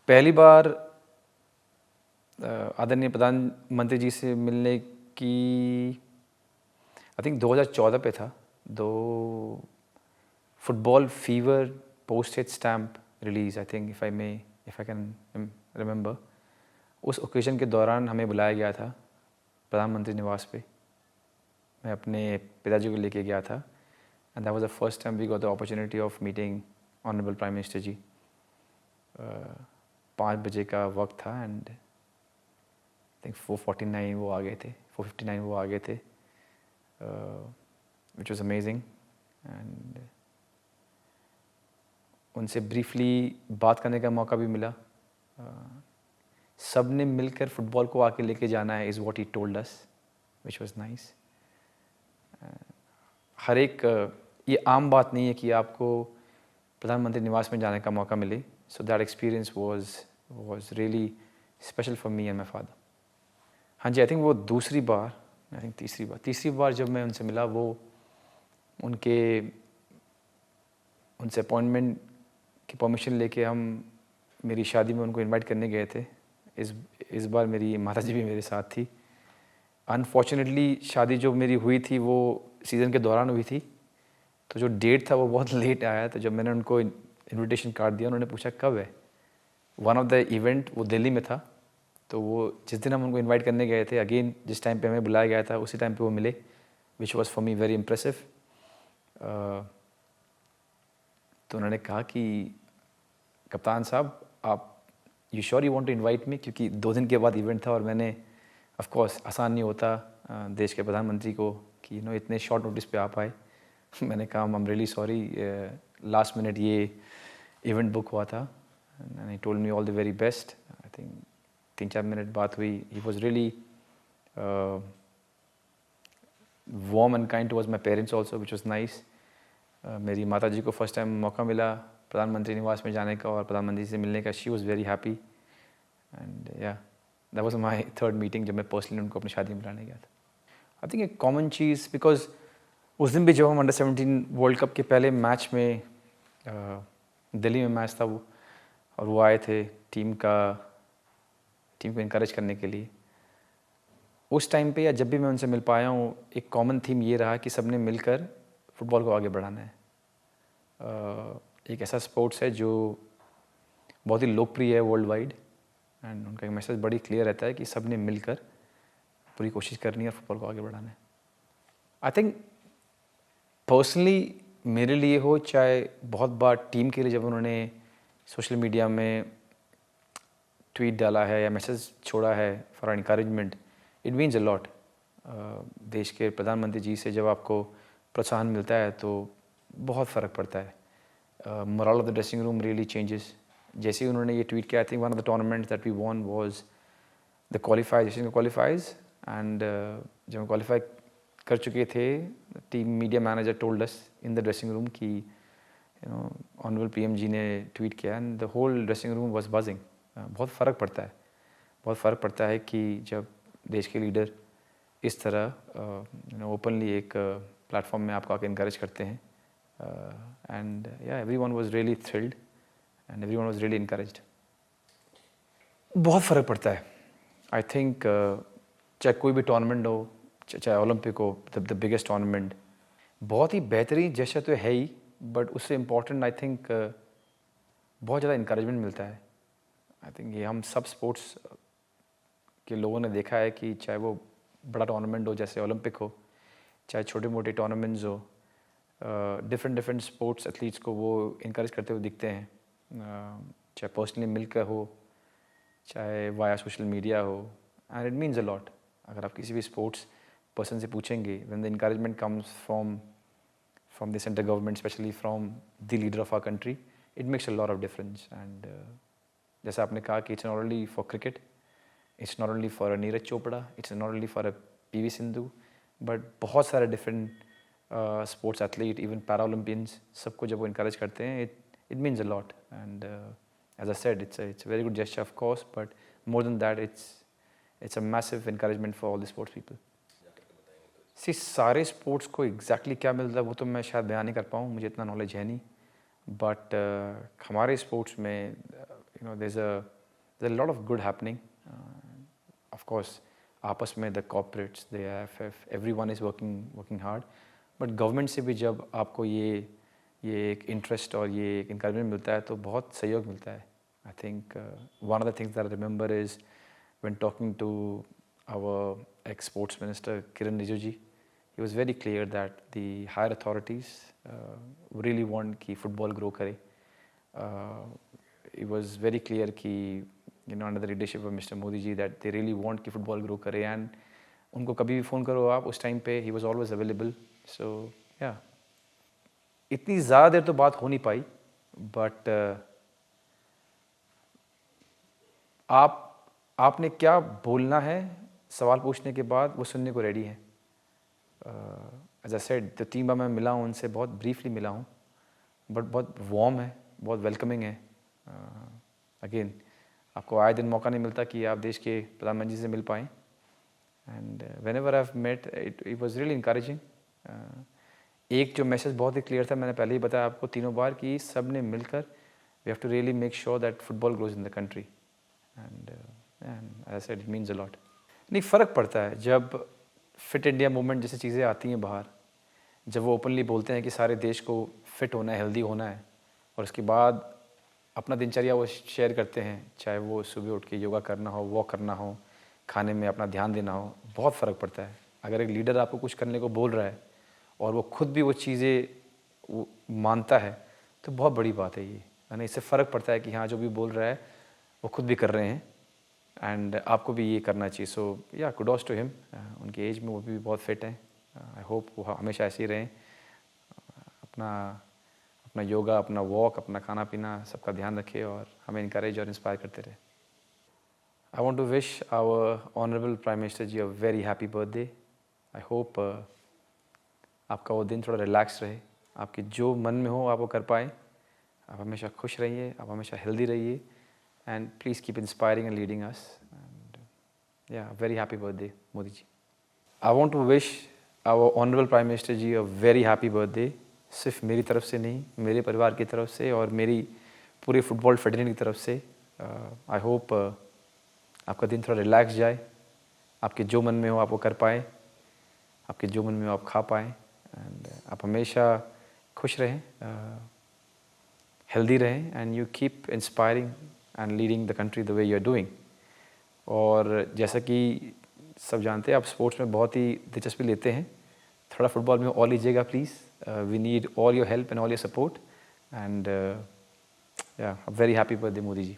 पहली बार आदरणीय प्रधानमंत्री जी से मिलने की आई थिंक 2014 पे था। दो football fever posted stamp release, I think if I can remember. उस ओकेजन के दौरान हमें बुलाया गया था प्रधानमंत्री निवास पे। मैं अपने पिताजी को लेके गया था and that was the first time we got the opportunity of meeting honourable prime minister ji. 5 बजे का वक्त था एंड आई थिंक 4:49 वो आ गए थे, 4:59 वो आ गए थे, विच वॉज अमेजिंग। एंड उनसे ब्रीफली बात करने का मौका भी मिला। सब ने मिलकर फुटबॉल को आके लेके जाना है is what he told us, which was nice. हर एक ये आम बात नहीं है कि आपको प्रधानमंत्री निवास में जाने का मौका मिले, so that experience was really special for me and my father. हाँ जी, आई थिंक वो दूसरी बार, आई थिंक तीसरी बार जब मैं उनसे मिला, वो उनसे अपॉइंटमेंट की परमिशन लेके हम मेरी शादी में उनको इनवाइट करने गए थे। इस बार मेरी माताजी भी मेरे साथ थी। अनफॉर्चुनेटली शादी जो मेरी हुई थी वो सीज़न के दौरान हुई थी, तो जो डेट था वो बहुत लेट आया। तो जब मैंने उनको इनविटेशन कार्ड दिया, उन्होंने पूछा कब है। वन ऑफ द इवेंट वो दिल्ली में था, तो वो जिस दिन हम उनको इनवाइट करने गए थे, अगेन जिस टाइम पे हमें बुलाया गया था उसी टाइम पे वो मिले, which was for me very impressive. तो उन्होंने कहा कि कप्तान साहब, आप you sure you want to invite me, क्योंकि 2 दिन के बाद इवेंट था और मैंने ऑफ कोर्स आसान नहीं होता देश के प्रधानमंत्री को कि इतने शॉर्ट नोटिस पे आ पाए। मैंने कहा I am really sorry, last minute ये इवेंट बुक हुआ था। And he told me all the very best. I think 3-4 minute बात हुई। He was really warm and kind towards my parents also, which was nice. मेरी माता जी को first time मौका मिला प्रधानमंत्री निवास में जाने का और प्रधानमंत्री से मिलने का। She was very happy and yeah that was my third meeting जब मैं पर्सनली उनको अपनी शादी में बुलाने गया था। आई थिंक एक कॉमन चीज़, बिकॉज उस दिन भी जब हम अंडर-17 वर्ल्ड कप के पहले मैच में दिल्ली में मैच था वो, और वो आए थे टीम को इनकरेज करने के लिए। उस टाइम पे या जब भी मैं उनसे मिल पाया हूँ, एक कॉमन थीम ये रहा कि सबने मिलकर फुटबॉल को आगे बढ़ाना है। एक ऐसा स्पोर्ट्स है जो बहुत ही लोकप्रिय है वर्ल्ड वाइड, एंड उनका एक मैसेज बड़ी क्लियर रहता है कि सबने मिलकर पूरी कोशिश करनी है और फुटबॉल को आगे बढ़ाना है। आई थिंक पर्सनली मेरे लिए हो, चाहे बहुत बार टीम के लिए जब उन्होंने सोशल मीडिया में ट्वीट डाला है या मैसेज छोड़ा है for encouragement, it means a lot. देश के प्रधानमंत्री जी से जब आपको प्रोत्साहन मिलता है तो बहुत फ़र्क पड़ता है। Moral of the dressing room really changes. जैसे ही उन्होंने ये ट्वीट किया, I think one of the tournament that we won was the qualifies and जब हम क्वालिफाई कर चुके थे, team media manager told us in the dressing room कि ऑनरेबल पीएम जी ने ट्वीट किया and the whole dressing room was buzzing. बहुत फ़र्क पड़ता है कि जब देश के लीडर इस तरह ओपनली एक प्लेटफॉर्म में आपको आके इनकरेज करते हैं। एंड या everyone was really thrilled and everyone was really encouraged. बहुत फ़र्क पड़ता है। आई थिंक चाहे कोई भी टूर्नामेंट हो, चाहे ओलंपिक हो, द बिगेस्ट टूर्नामेंट, बहुत ही बेहतरीन जेस्चर तो है ही, बट उससे इम्पोर्टेंट आई थिंक बहुत ज़्यादा इनकरेजमेंट मिलता है। आई थिंक ये हम सब स्पोर्ट्स के लोगों ने देखा है कि चाहे वो बड़ा टूर्नामेंट हो जैसे ओलंपिक हो, चाहे छोटे मोटे टूर्नामेंट्स हो, डिफरेंट स्पोर्ट्स एथलीट्स को वो इनकरेज करते हुए दिखते हैं, चाहे पर्सनली मिलकर हो, चाहे वाया सोशल मीडिया हो, and it means a lot. अगर आप किसी भी स्पोर्ट्स पर्सन से पूछेंगे, when the encouragement comes from the central government, specially from the leader of our country, it makes a lot of difference. And जैसा आपने कहा कि it's not only for cricket, it's not only for a Neeraj Chopra, it's not only for a PV Sindhu, but बहुत सारे different sports athlete, even para Olympians, सबको जब वो encourage करते हैं, it means a lot. And as I said, it's a very good gesture, of course, but more than that, it's a massive encouragement for all the sports people. See, सारे sports को exactly क्या मिलता है वो तो मैं शायद बयान नहीं कर पाऊँ, मुझे इतना नॉलेज है नहीं, बट हमारे स्पोर्ट्स में you know, there's a lot of good happening. Of course, आपस में the corporates, the AIFF, everyone is working hard. But government से भी जब आपको ये एक interest और ये एक encouragement मिलता है तो बहुत सहयोग मिलता है. I think one of the things that I remember is when talking to our ex-sports minister Kiran Rijiju, he was very clear that the higher authorities really want कि football grow करे. It was very clear कि you know under the leadership of Mr. Modi ji that they really want कि football grow करे, and उनको कभी भी phone करो आप उस टाइम पे he was always available. So yeah, इतनी ज़्यादा देर तो बात हो नहीं पाई, but आपने क्या बोलना है सवाल पूछने के बाद वो सुनने को रेडी है. एज आई सेड, जो 3 बार मैं मिला हूँ उनसे बहुत ब्रीफली मिला हूँ, बट बहुत वार्म है, बहुत वेलकमिंग है. अगेन आपको आए दिन मौका नहीं मिलता कि आप देश के प्रधानमंत्री से मिल पाएँ, and whenever I have met it was really encouraging. एक जो मैसेज बहुत ही क्लियर था, मैंने पहले ही बताया आपको तीनों बार कि सब ने मिलकर we have to really make sure that football grows in the country, and as I said it means a lot. नहीं, फ़र्क पड़ता है जब फिट इंडिया मूवमेंट जैसी चीज़ें आती हैं बाहर, जब वो ओपनली बोलते हैं कि सारे देश को फिट होना है, हेल्दी होना है, और उसके बाद अपना दिनचर्या वो शेयर करते हैं, चाहे वो सुबह उठ के योगा करना हो, वॉक करना हो, खाने में अपना ध्यान देना हो. बहुत फ़र्क पड़ता है. अगर एक लीडर आपको कुछ करने को बोल रहा है और वो खुद भी वो चीज़ें मानता है तो बहुत बड़ी बात है ये. यानी इससे फ़र्क पड़ता है कि हाँ, जो भी बोल रहा है वो खुद भी कर रहे हैं, एंड आपको भी ये करना चाहिए. सो या कुडोस टू हिम. उनकी एज में वो भी बहुत फिट हैं. आई होप वो हमेशा ऐसे ही रहें, अपना योगा, अपना वॉक, अपना खाना पीना सबका ध्यान रखें और हमें इनकरेज और इंस्पायर करते रहे. I want to wish our honourable prime minister ji a very happy birthday. I hope आपका वो दिन थोड़ा रिलैक्स रहे, आपके जो मन में हो आप वो कर पाएँ. आप हमेशा खुश रहिए, आप हमेशा हेल्दी रहिए, and please keep inspiring and leading us. And yeah, very happy birthday, Modi ji. I want to wish our honorable Prime Minister ji a very happy birthday. सिर्फ मेरी तरफ से नहीं, मेरे परिवार की तरफ से और मेरी पूरे फुटबॉल फेडरेशन की तरफ से. आई होप आपका दिन थोड़ा रिलैक्स जाए, आपके जो मन में हो आप वो कर पाएँ, आपके जो मन में हो आप खा पाएँ, एंड आप हमेशा खुश रहें, हेल्दी रहें, and you keep inspiring and leading the country the way you are doing. और जैसा कि सब जानते हैं, आप स्पोर्ट्स में बहुत ही दिलचस्पी लेते हैं, थोड़ा फुटबॉल में और लीजिएगा please. We need all your help and all your support, and yeah very happy birthday Modi ji.